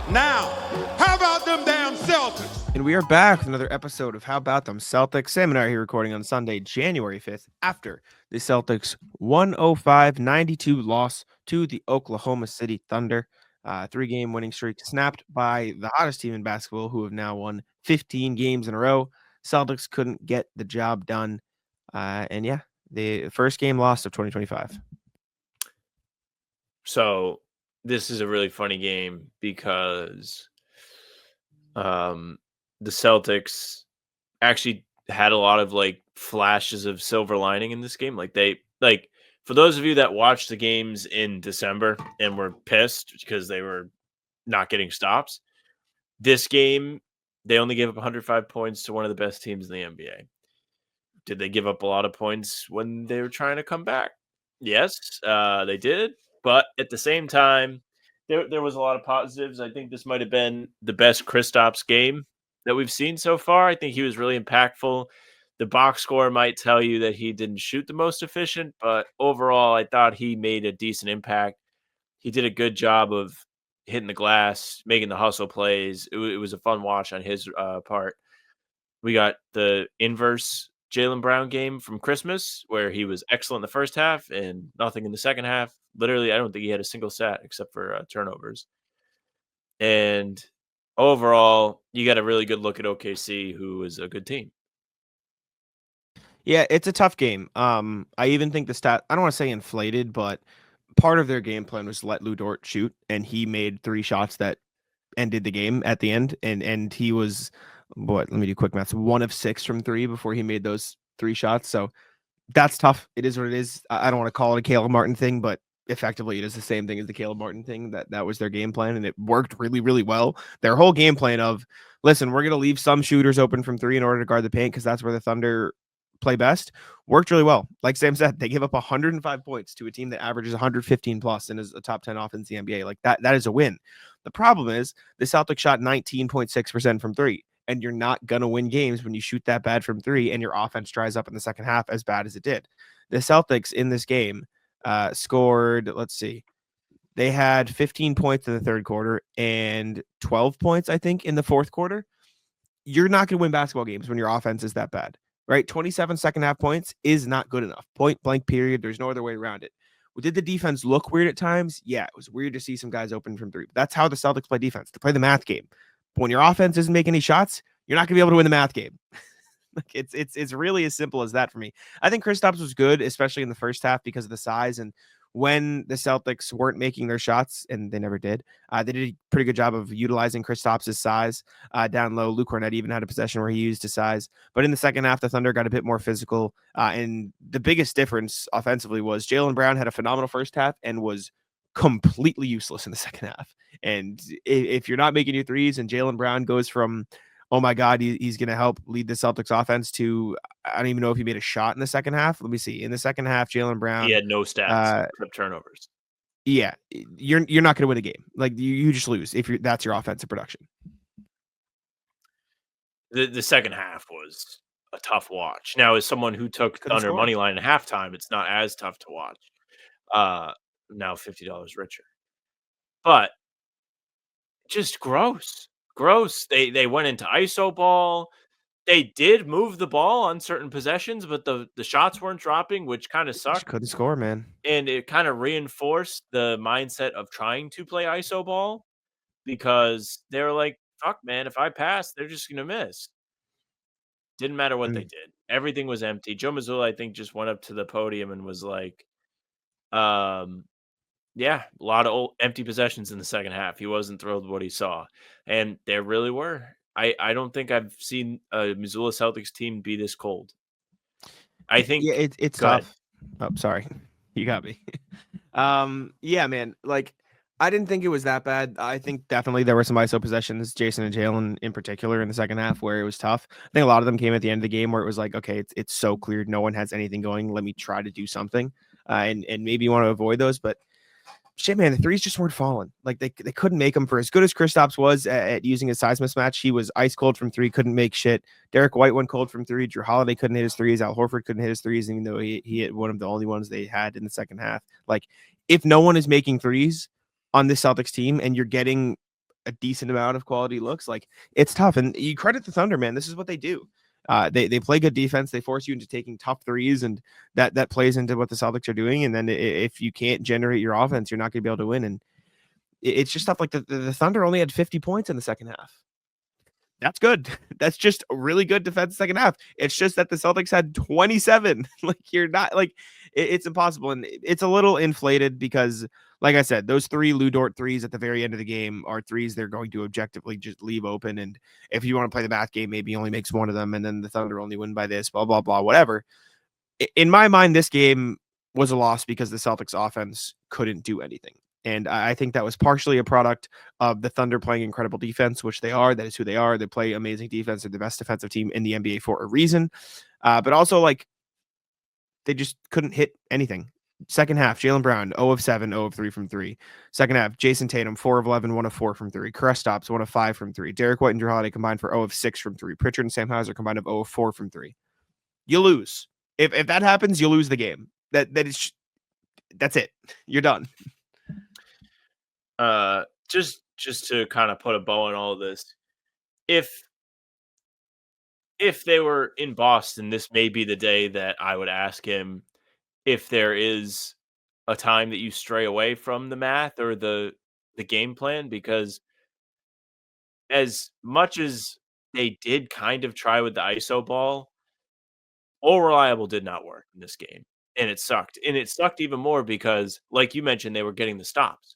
Now, how about them damn Celtics? And we are back with another episode of How About Them Celtics. Sam and I are here recording on Sunday, January 5th, after the Celtics 105-92 loss to the Oklahoma City Thunder. 3-game winning streak snapped by the hottest team in basketball, who have now won 15 games in a row. Celtics couldn't get the job done. The first game lost of 2025. So this is a really funny game because the Celtics actually had a lot of flashes of silver lining in this game. For those of you that watched the games in December and were pissed because they were not getting stops, this game they only gave up 105 points to one of the best teams in the NBA. Did they give up a lot of points when they were trying to come back? Yes, they did. But at the same time, there was a lot of positives. I think this might have been the best Kristaps game that we've seen so far. I think he was really impactful. The box score might tell you that he didn't shoot the most efficient, but overall, I thought he made a decent impact. He did a good job of hitting the glass, making the hustle plays. It was a fun watch on his part. We got the inverse Jaylen Brown game from Christmas, where he was excellent in the first half and nothing in the second half. Literally, I don't think he had a single stat except for turnovers. And overall, you got a really good look at OKC, who is a good team. Yeah, it's a tough game. I even think the stat, I don't want to say inflated, but part of their game plan was let Lu Dort shoot, and he made 3 shots that ended the game at the end. And he was, let me do quick maths, 1 of 6 from 3 before he made those 3 shots. So that's tough. It is what it is. I don't want to call it a Caleb Martin thing, but effectively it is the same thing as the Caleb Martin thing. That was their game plan, and it worked really, really well. Their whole game plan of, listen, we're going to leave some shooters open from 3 in order to guard the paint because that's where the Thunder play best, worked really well. Like Sam said, they give up 105 points to a team that averages 115 plus and is a top 10 offense in the NBA. Like that is a win. The problem is the Celtics shot 19.6% from 3. And you're not going to win games when you shoot that bad from 3 and your offense dries up in the second half as bad as it did. The Celtics in this game scored, let's see, they had 15 points in the third quarter and 12 points, I think, in the fourth quarter. You're not going to win basketball games when your offense is that bad, right? 27 second half points is not good enough. Point blank period. There's no other way around it. Did the defense look weird at times? Yeah, it was weird to see some guys open from 3. But that's how the Celtics play defense. They play the math game. But when your offense doesn't make any shots, you're not going to be able to win the math game. It's really as simple as that for me. I think Kristaps was good, especially in the first half because of the size. And when the Celtics weren't making their shots, and they never did, they did a pretty good job of utilizing Kristaps' size down low. Luke Cornett even had a possession where he used his size. But in the second half, the Thunder got a bit more physical. And the biggest difference offensively was Jaylen Brown had a phenomenal first half and was completely useless in the second half. And if you're not making your threes and Jaylen Brown goes from, oh my God, he's going to help lead the Celtics offense to, I don't even know if he made a shot in the second half. Let me see. In the second half, Jaylen Brown. He had no stats except turnovers. Yeah, you're not going to win a game. Like you just lose if that's your offensive production. The second half was a tough watch. Now, as someone who took Thunder money line at halftime, it's not as tough to watch. Now $50 richer, but just gross. They went into ISO ball. They did move the ball on certain possessions, but the shots weren't dropping, which kind of sucked. Couldn't score, man. And it kind of reinforced the mindset of trying to play ISO ball because they were like, fuck, man, if I pass, they're just going to miss. Didn't matter what they did. Everything was empty. Joe Mazzulla, I think, just went up to the podium and was like, yeah, a lot of empty possessions in the second half. He wasn't thrilled with what he saw. And there really were. I don't think I've seen a Missoula Celtics team be this cold. I think it's tough. Oh, sorry. You got me. Yeah, man. Like, I didn't think it was that bad. I think definitely there were some ISO possessions, Jayson and Jaylen in particular, in the second half where it was tough. I think a lot of them came at the end of the game where it was like, okay, it's so clear. No one has anything going. Let me try to do something. And maybe you want to avoid those, but shit, man, the threes just weren't falling. Like they couldn't make them. For as good as Kristaps was at using his size mismatch, he was ice cold from 3, couldn't make shit. Derek White went cold from 3. Drew Holiday couldn't hit his threes. Al Horford couldn't hit his threes, even though he hit one of the only ones they had in the second half. Like, if no one is making threes on this Celtics team and you're getting a decent amount of quality looks. Like, it's tough, and you credit the Thunder, man. This is what they do. They play good defense. They force you into taking tough threes, and that plays into what the Celtics are doing. And then if you can't generate your offense, you're not going to be able to win. And it's just stuff like the Thunder only had 50 points in the second half. That's good. That's just a really good defense second half. It's just that the Celtics had 27. Like, you're not like it's impossible. And it's a little inflated because, like I said, those 3 Lou Dort threes at the very end of the game are threes they're going to objectively just leave open. And if you want to play the math game, maybe he only makes one of them, and then the Thunder only win by this, blah, blah, blah, whatever. In my mind, this game was a loss because the Celtics offense couldn't do anything. And I think that was partially a product of the Thunder playing incredible defense, which they are. That is who they are. They play amazing defense. They're the best defensive team in the NBA for a reason. But also, like, they just couldn't hit anything. Second half, Jaylen Brown, 0 of 7, 0 of 3 from 3. Second half, Jayson Tatum, 4 of 11, 1 of 4 from 3. Kristaps, 1 of 5 from 3. Derek White and Drew Holiday combined for 0 of 6 from 3. Pritchard and Sam Hauser combined of 0 of 4 from 3. You lose. If that happens, you lose the game. That's it. You're done. Just to kind of put a bow on all of this, if they were in Boston, this may be the day that I would ask him if there is a time that you stray away from the math or the game plan, because as much as they did kind of try with the ISO ball, all reliable did not work in this game, and it sucked. And it sucked even more because, like you mentioned, they were getting the stops.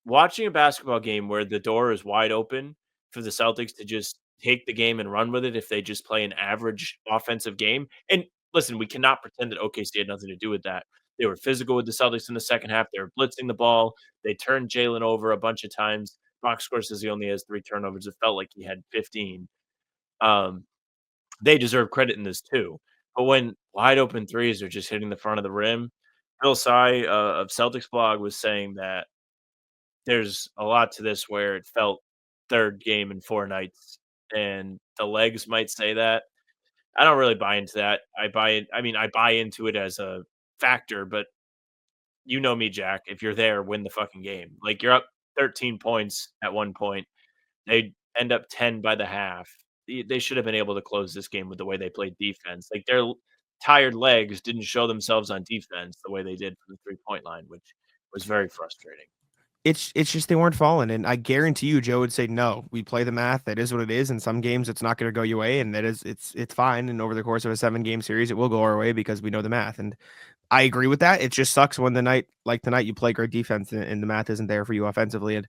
Watching a basketball game where the door is wide open for the Celtics to just take the game and run with it if they just play an average offensive game. And listen, we cannot pretend that OKC had nothing to do with that. They were physical with the Celtics in the second half. They were blitzing the ball. They turned Jaylen over a bunch of times. Box score says he only has 3 turnovers. It felt like he had 15. They deserve credit in this too. But when wide open threes are just hitting the front of the rim, Bill Sy of Celtics blog was saying that there's a lot to this where it felt third game in 4 nights, and the legs might say that. I don't really buy into that. I buy into it as a factor, but you know me, Jack. If you're there, win the fucking game. Like, you're up 13 points at one point. They end up 10 by the half. They should have been able to close this game with the way they played defense. Like, their tired legs didn't show themselves on defense the way they did from the 3-point line, which was very frustrating. It's just they weren't falling, and I guarantee you Joe would say, no, we play the math. That is what it is. In some games, it's not going to go your way, and it's fine. And over the course of a 7-game series, it will go our way because we know the math. And I agree with that. It just sucks when tonight you play great defense and the math isn't there for you offensively. And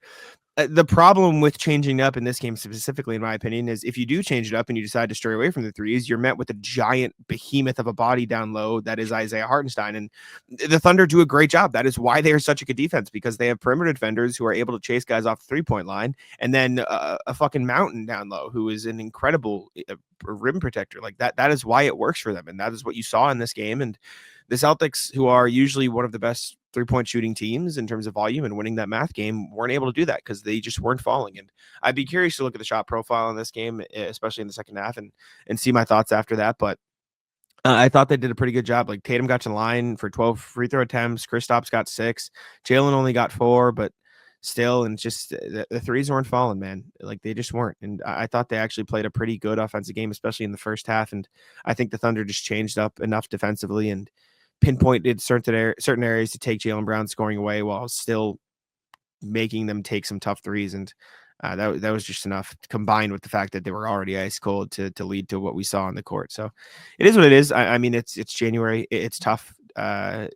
the problem with changing up in this game specifically, in my opinion, is if you do change it up and you decide to stray away from the threes, you're met with a giant behemoth of a body down low that is Isaiah Hartenstein. And the Thunder do a great job. That is why they are such a good defense, because they have perimeter defenders who are able to chase guys off the 3-point line, and then a fucking mountain down low who is an incredible rim protector. Like that. That is why it works for them, and that is what you saw in this game. And the Celtics, who are usually one of the best 3-point shooting teams in terms of volume and winning that math game, weren't able to do that because they just weren't falling. And I'd be curious to look at the shot profile in this game, especially in the second half, and see my thoughts after that. But I thought they did a pretty good job. Like, Tatum got to the line for 12 free throw attempts. Kristaps got 6. Jaylen only got 4, but still, and just the threes weren't falling, man. Like, they just weren't. And I thought they actually played a pretty good offensive game, especially in the first half. And I think the Thunder just changed up enough defensively and pinpointed certain areas to take Jaylen Brown scoring away while still making them take some tough threes. And that was just enough, combined with the fact that they were already ice cold to lead to what we saw on the court. So it is what it is. I mean, it's January. It's tough. They're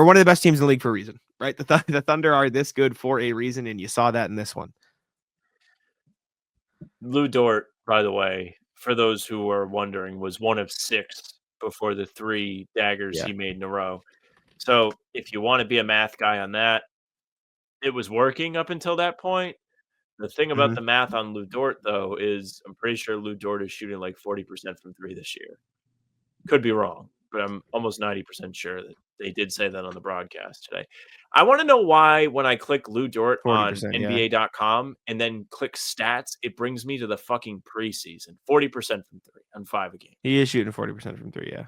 one of the best teams in the league for a reason, right? The Thunder are this good for a reason, and you saw that in this one. Lou Dort, by the way, for those who are wondering, was 1 of 6 before the 3 daggers he made in a row. So if you want to be a math guy on that, it was working up until that point. The thing about the math on Lou Dort, though, is I'm pretty sure Lou Dort is shooting like 40% from 3 this year. Could be wrong, but I'm almost 90% sure that they did say that on the broadcast today. I want to know why when I click Lou Dort on NBA.com and then click stats, it brings me to the fucking preseason. 40% from 3 on 5 a game. He is shooting 40% from 3, yeah.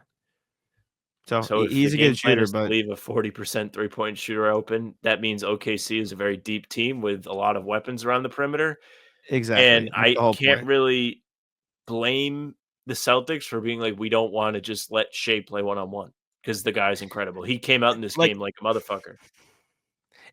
So So if he's the a game good plan shooter, is to but leave a 40% three-point shooter open, that means OKC is a very deep team with a lot of weapons around the perimeter. And exactly. That's I the whole can't point. really blame the Celtics for being like, we don't want to just let Shea play one-on-one because the guy's incredible. He came out in this Like, game like a motherfucker.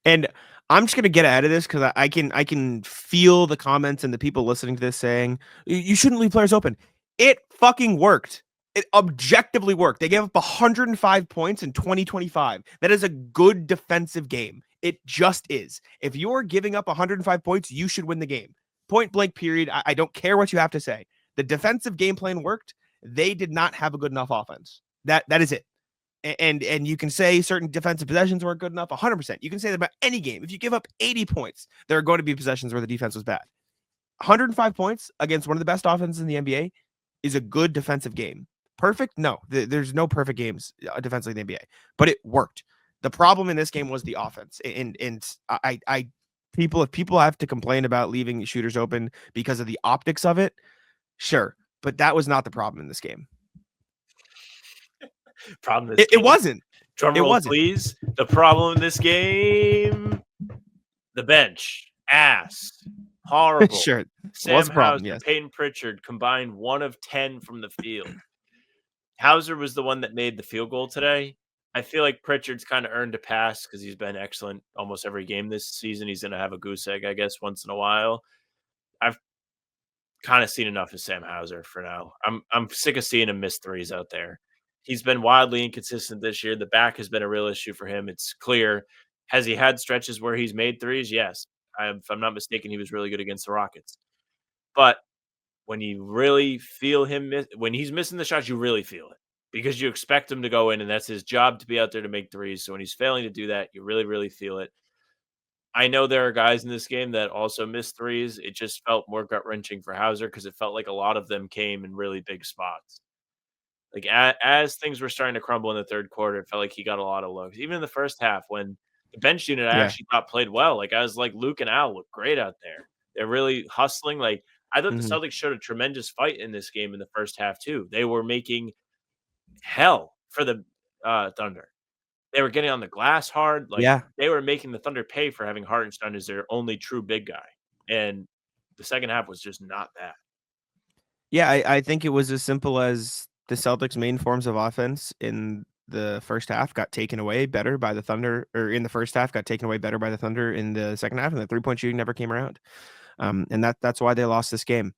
and I'm just gonna get out of this because I can feel the comments and the people listening to this saying you shouldn't leave players open. It fucking worked. It objectively worked. They gave up 105 points in 2025. That is a good defensive game. It just is. If you're giving up 105 points, you should win the game. Point blank, period. I don't care what you have to say. The defensive game plan worked. They did not have a good enough offense. That is it. And you can say certain defensive possessions weren't good enough. 100%. You can say that about any game. If you give up 80 points, there are going to be possessions where the defense was bad. 105 points against one of the best offenses in the NBA is a good defensive game. Perfect? No, there's no perfect games defensively in the NBA, but it worked. The problem in this game was the offense, and I people if people have to complain about leaving shooters open because of the optics of it, sure, but that was not the problem in this game. Problem in this It game. wasn't. Drum It roll, wasn't. please. The problem in this game, the bench, ass, horrible. Sure. Sam Was a problem, Hauser, yes. Peyton Pritchard combined 1 of 10 from the field. Hauser was the one that made the field goal today. I feel like Pritchard's kind of earned a pass because he's been excellent almost every game this season. He's going to have a goose egg, I guess, once in a while. I've kind of seen enough of Sam Hauser for now. I'm sick of seeing him miss threes out there. He's been wildly inconsistent this year. The back has been a real issue for him. It's clear. Has he had stretches where he's made threes? Yes. If I'm not mistaken, he was really good against the Rockets. But when you really feel him when he's missing the shots, you really feel it because you expect him to go in, and that's his job to be out there to make threes. So when he's failing to do that, you really, really feel it. I know there are guys in this game that also missed threes. It just felt more gut wrenching for Hauser because it felt like a lot of them came in really big spots. Like as things were starting to crumble in the third quarter, it felt like he got a lot of looks. Even in the first half, when the bench unit I Yeah. actually thought played well. Like I was like Luke and Al look great out there. They're really hustling. Like I thought the Mhm. Celtics showed a tremendous fight in this game in the first half too. They were making hell for the Thunder. They were getting on the glass hard. Like Yeah. they were making the Thunder pay for having Hartenstein as their only true big guy. And the second half was just not that. Yeah, I think it was as simple as the Celtics' main forms of offense in the first half got taken away better by the Thunder, or in the first half got taken away better by the Thunder in the second half, and the 3-point shooting never came around. And that's why they lost this game.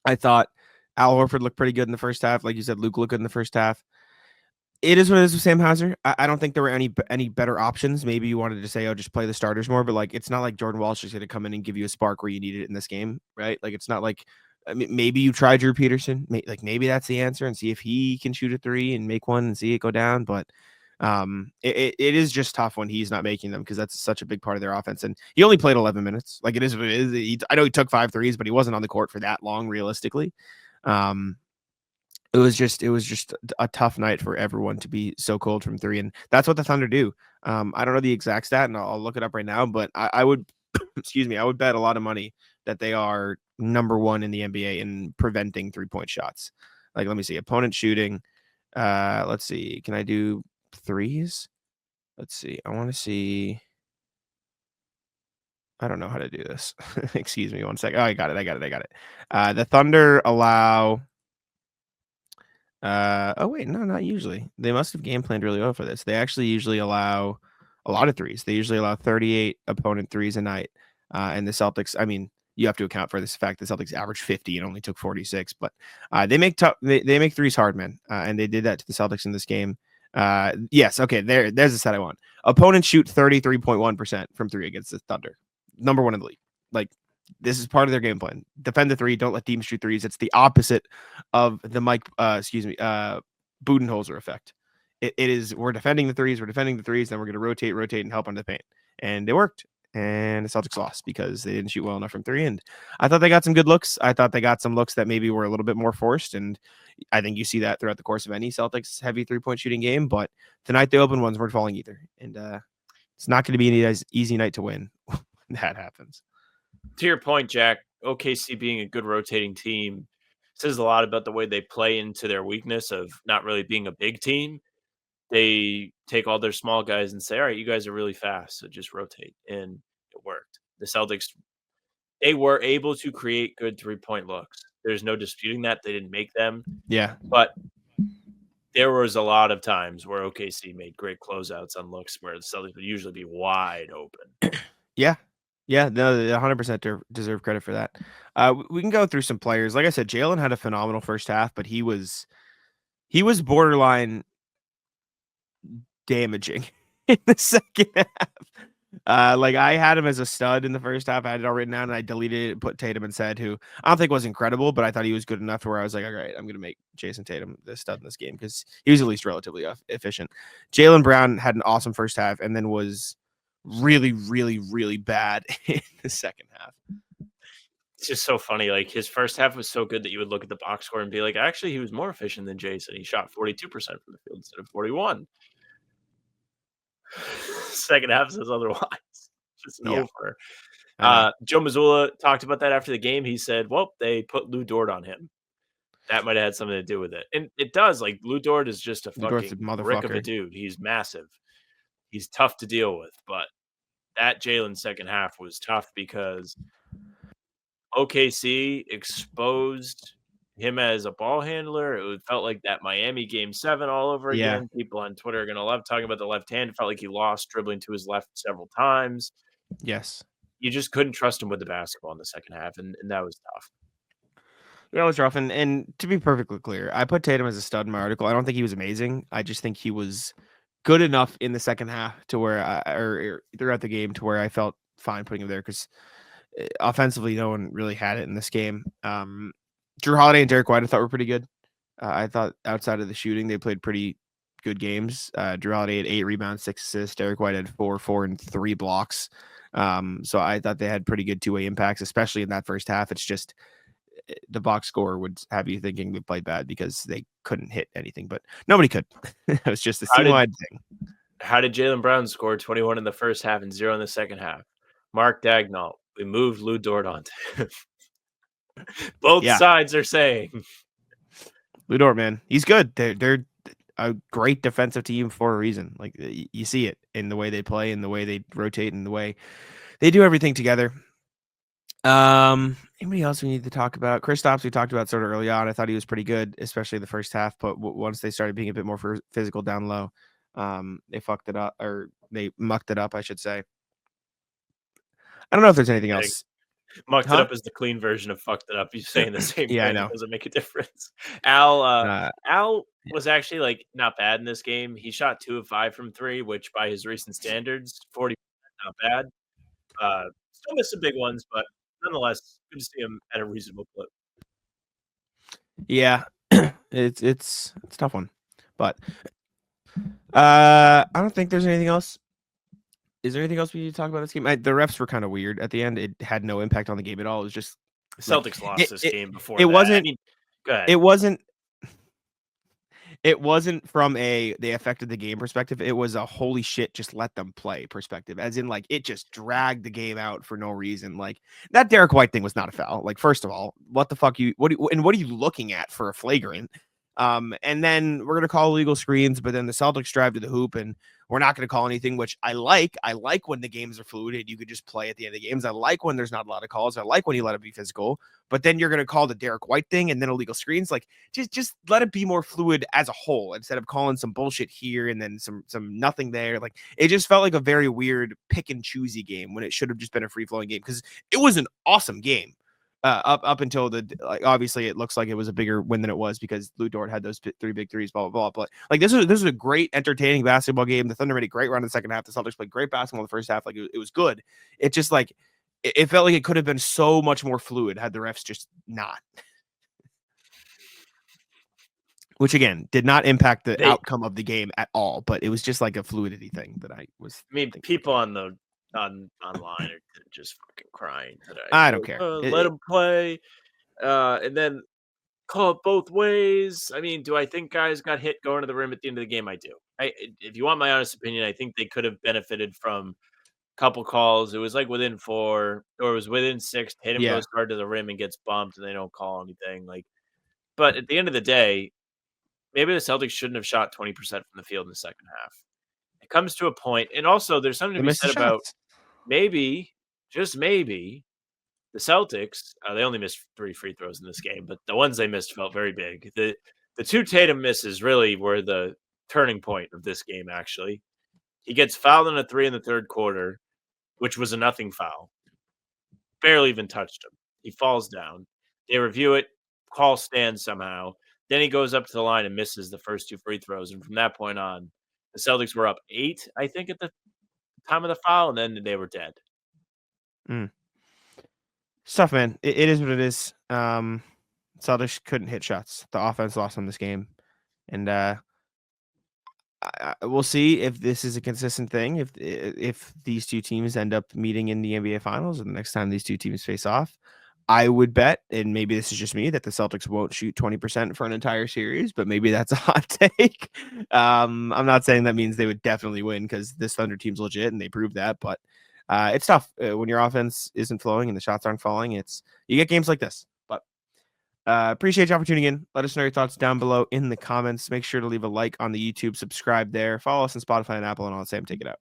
I thought Al Horford looked pretty good in the first half. Like you said, Luke looked good in the first half. It is what it is with Sam Hauser. I don't think there were any better options. Maybe you wanted to say, oh, just play the starters more, but like it's not like Jordan Walsh is going to come in and give you a spark where you need it in this game, right? Like it's not like maybe you try Drew Peterson, maybe that's the answer, and see if he can shoot a 3 and make one and see it go down. But it is just tough when he's not making them because that's such a big part of their offense. And he only played 11 minutes. Like it is what it is. I know he took 5 threes, but he wasn't on the court for that long realistically. It was just a tough night for everyone to be so cold from 3, and that's what the Thunder do. I don't know the exact stat, and I'll look it up right now, but I would, excuse me, I would bet a lot of money that they are number 1 in the NBA in preventing 3-point shots. Like, let me see, opponent shooting. Let's see, can I do threes? Let's see, I want to see. I don't know how to do this. Excuse me, 1 second. Oh, I got it. The Thunder allow. Oh wait, no, not usually. They must have game planned really well for this. They actually usually allow a lot of threes. They usually allow 38 opponent threes a night. And the Celtics, I mean, you have to account for this fact the Celtics averaged 50 and only took 46, but they make they make threes hard, man. And they did that to the Celtics in this game. Yes, okay, there's the set I want. Opponents shoot 33.1% from 3 against the Thunder. Number 1 in the league. Like, this is part of their game plan. Defend the 3. Don't let teams shoot threes. It's the opposite of the Budenholzer effect. It is, we're defending the threes, then we're going to rotate, and help on the paint. And it worked. And the Celtics lost because they didn't shoot well enough from 3. And I thought they got some good looks. I thought they got some looks that maybe were a little bit more forced. And I think you see that throughout the course of any Celtics heavy 3-point shooting game. But tonight, the open ones weren't falling either. And it's not going to be an easy night to win when that happens. To your point, Jack, OKC being a good rotating team says a lot about the way they play into their weakness of not really being a big team. they take all their small guys and say, all right, you guys are really fast, so just rotate. And it worked. The Celtics, they were able to create good 3-point looks. There's no disputing that. They didn't make them. Yeah. But there was a lot of times where OKC made great closeouts on looks where the Celtics would usually be wide open. Yeah. Yeah, no, they 100% deserve credit for that. We can go through some players. Like I said, Jaylen had a phenomenal first half, but he was borderline damaging in the second half. Like I had him as a stud in the first half. I had it all written down and I deleted it, put Tatum instead, who I don't think was incredible, but I thought he was good enough to where I was like, all right, I'm going to make Jayson Tatum the stud in this game because he was at least relatively efficient. Jaylen Brown had an awesome first half and then was really, really, really bad in the second half. It's just so funny. Like his first half was so good that you would look at the box score and be like, actually, he was more efficient than Jayson. He shot 42% from the field instead of 41. Second half says otherwise. Just an over. Joe Mazzulla talked about that after the game. He said, well, they put Lou Dort on him. That might have had something to do with it. And it does. Like Lou Dort is just a fucking brick of a dude. He's massive. He's tough to deal with. But that Jaylen second half was tough because OKC exposed him as a ball handler. It felt like that Miami Game 7 all over again. People on Twitter are going to love talking about the left hand. It felt like he lost dribbling to his left several times. Yes. You just couldn't trust him with the basketball in the second half, and that was tough. That was rough. And to be perfectly clear, I put Tatum as a stud in my article. I don't think he was amazing. I just think he was good enough in the second half to where or throughout the game to where I felt fine putting him there because offensively, no one really had it in this game. Drew Holiday and Derek White I thought were pretty good. I thought outside of the shooting, they played pretty good games. Drew Holiday had 8 rebounds, 6 assists. Derek White had 4 and 3 blocks. So I thought they had pretty good two-way impacts, especially in that first half. It's just the box score would have you thinking they played bad because they couldn't hit anything, but nobody could. It was just a team-wide thing. How did Jaylen Brown score 21 in the first half and 0 in the second half? Mark Dagnall, we moved Lou Dort onto him. Both sides are saying. Lou Dort, man, he's good. They're a great defensive team for a reason. Like you see it in the way they play, and the way they rotate, and the way they do everything together. Anybody else we need to talk about? Kristaps, we talked about sort of early on. I thought he was pretty good, especially the first half. But once they started being a bit more physical down low, they fucked it up, or they mucked it up, I should say. I don't know if there's anything else. Mucked it up is the clean version of fucked it up. You're saying the same thing. I know. It doesn't make a difference. Al was actually like not bad in this game. He shot 2 of 5 from 3, which by his recent standards, 40%, not bad. Still missed some big ones, but nonetheless, good to see him at a reasonable clip. Yeah, it's a tough one, but I don't think there's anything else. Is there anything else we need to talk about this game? The refs were kind of weird at the end. It had no impact on the game at all. It was just Celtics lost this game before. It wasn't. I mean, go ahead. It wasn't. It wasn't from they affected the game perspective. It was a holy shit, just let them play perspective. As in, like, it just dragged the game out for no reason. Like that Derek White thing was not a foul. Like, first of all, what the fuck what are you looking at for a flagrant? And then we're gonna call illegal screens, but then the Celtics drive to the hoop and we're not gonna call anything, which I like. I like when the games are fluid and you could just play at the end of the games. I like when there's not a lot of calls. I like when you let it be physical, but then you're gonna call the Derek White thing and then illegal screens. Like just let it be more fluid as a whole instead of calling some bullshit here and then some nothing there. Like it just felt like a very weird pick and choosy game when it should have just been a free flowing game because it was an awesome game. Up until obviously it looks like it was a bigger win than it was because Lou Dort had those 3 big threes, blah, blah, blah. But like this was a great entertaining basketball game. The Thunder made a great run in the second half. The Celtics played great basketball in the first half. Like it was good. It just like it felt like it could have been so much more fluid had the refs just not. Which again did not impact the outcome of the game at all. But it was just like a fluidity thing that I was. I mean, people online are just fucking crying today. I don't care. Let them play, and then call it both ways. I mean, do I think guys got hit going to the rim at the end of the game? I do. If you want my honest opinion, I think they could have benefited from a couple calls. It was like within 4 or it was within 6. Tatum goes hard to the rim and gets bumped, and they don't call anything. Like, but at the end of the day, maybe the Celtics shouldn't have shot 20% from the field in the second half. It comes to a point, and also there's something to They be missed the said about shots. maybe, just maybe, the Celtics, they only missed 3 free throws in this game, but the ones they missed felt very big. The 2 Tatum misses really were the turning point of this game, actually. He gets fouled on a 3 in the third quarter, which was a nothing foul. Barely even touched him. He falls down. They review it, call stands somehow. Then he goes up to the line and misses the first 2 free throws, and from that point on, the Celtics were up 8, I think, at the time of the foul, and then they were dead. Stuff, man. It is what it is. Celtics couldn't hit shots. The offense lost them this game, and we'll see if this is a consistent thing. If these two teams end up meeting in the NBA Finals, and the next time these two teams face off, I would bet, and maybe this is just me, that the Celtics won't shoot 20% for an entire series, but maybe that's a hot take. I'm not saying that means they would definitely win, because this Thunder team's legit and they proved that, but it's tough when your offense isn't flowing and the shots aren't falling. You get games like this. But appreciate y'all for tuning in. Let us know your thoughts down below in the comments. Make sure to leave a like on the YouTube, subscribe there, follow us on Spotify and Apple, and all. Sam, take it out.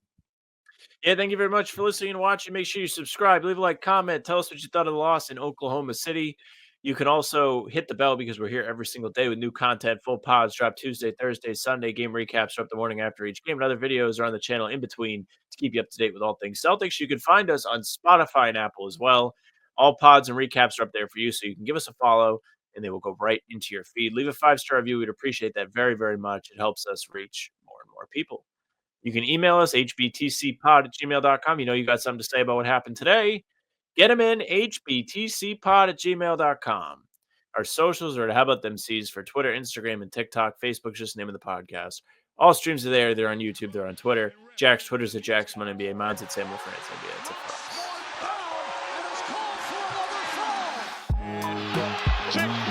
Yeah, thank you very much for listening and watching. Make sure you subscribe, leave a like, comment, tell us what you thought of the loss in Oklahoma City. You can also hit the bell because we're here every single day with new content. Full pods drop Tuesday, Thursday, Sunday. Game recaps are up the morning after each game, and other videos are on the channel in between to keep you up to date with all things Celtics. You can find us on Spotify and Apple as well. All pods and recaps are up there for you, so you can give us a follow, and they will go right into your feed. Leave a 5-star review. We'd appreciate that very, very much. It helps us reach more and more people. You can email us, hbtcpod@gmail.com. You know you got something to say about what happened today. Get them in, hbtcpod@gmail.com. Our socials are at How About Them C's for Twitter, Instagram, and TikTok. Facebook's just the name of the podcast. All streams are there. They're on YouTube. They're on Twitter. Jack's Twitter's at JacksMonNBA. Mine's at Samuel France NBA. That's it for us.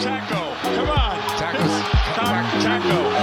Taco, come on. Taco.